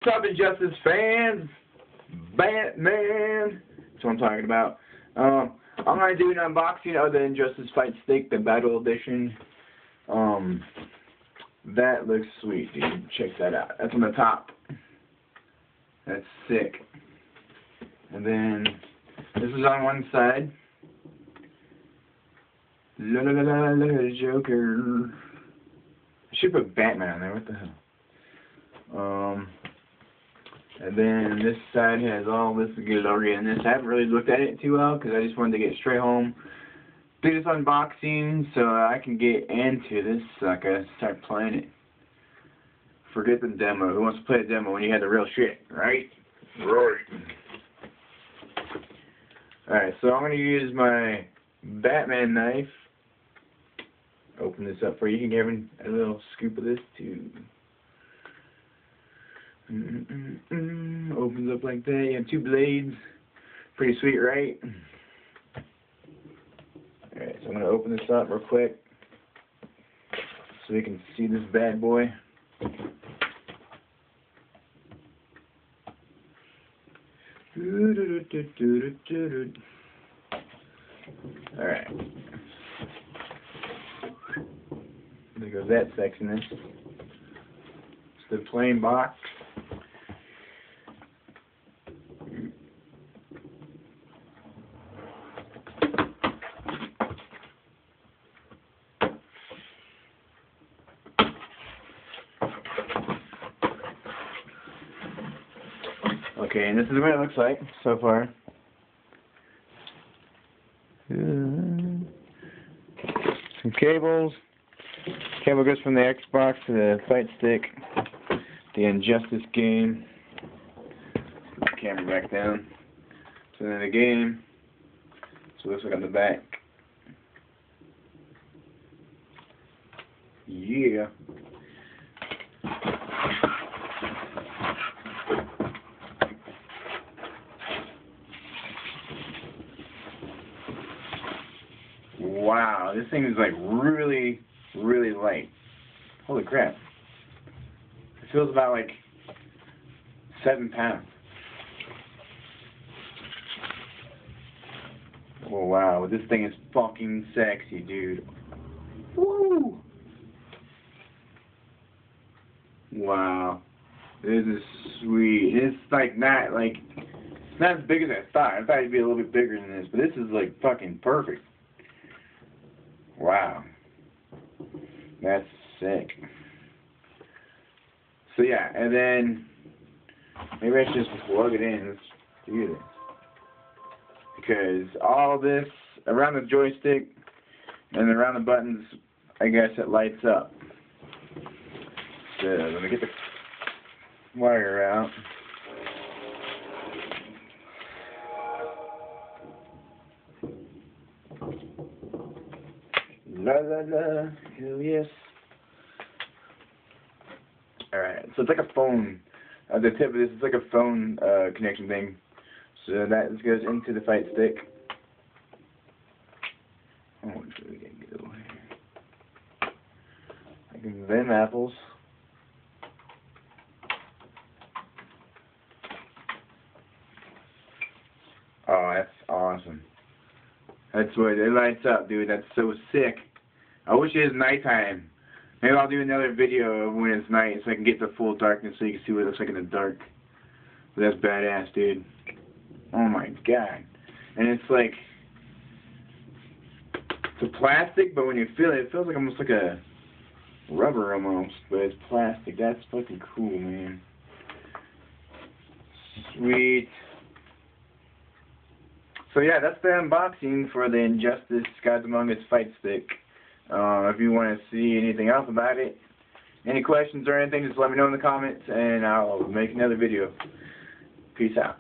up, Injustice fans? Batman! That's what I'm talking about. I'm going to do an unboxing of the Injustice Fight Stick, the Battle Edition. That looks sweet, dude. Check that out. That's on the top. That's sick. And then, this is on one side. La la la la la, Joker. I should put Batman on there. What the hell? And then this side has all this glory in this. I haven't really looked at it too well because I just wanted to get straight home, do this unboxing so I can get into this sucker, start playing it. Forget the demo. Who wants to play a demo when you had the real shit, right? Right. Alright, so I'm going to use my Batman knife. Open this up for you. You can give a little scoop of this too. Opens up like that. You have two blades. Pretty sweet, right? Alright, so I'm going to open this up real quick so we can see this bad boy. Alright. There goes that section. It's the plain box. Okay, and this is what it looks like so far. Some cables. Cable goes from the Xbox to the Fight Stick, the Injustice game. Put the camera back down. So then the game. So it looks like on the back. Yeah. Wow, this thing is like really, really light. Holy crap. It feels about like 7 pounds. Oh wow, this thing is fucking sexy, dude. Woo! Wow. This is sweet. It's like not like, it's not as big as I thought. I thought it'd be a little bit bigger than this, but this is like fucking perfect. Wow. That's sick. So yeah, and then maybe I should just plug it in. Let's do this. Because all this around the joystick and around the buttons, I guess it lights up. So let me get the wire out. La la la, hell yes. Alright, so it's like a phone. The tip of this is like a phone connection thing. So that just goes into the Fight Stick. Oh, what should we get over here? I can them apples. Oh, that's awesome. That's what it lights up, dude. That's so sick. I wish it was nighttime. Maybe I'll do another video of when it's night so I can get the full darkness so you can see what it looks like in the dark. But that's badass, dude. Oh my god. And it's like, it's a plastic, but when you feel it, it feels like almost like a rubber almost, but it's plastic. That's fucking cool, man. Sweet. So yeah, that's the unboxing for the Injustice Gods Among Us Fight Stick. If you want to see anything else about it, any questions or anything, just let me know in the comments and I'll make another video. Peace out.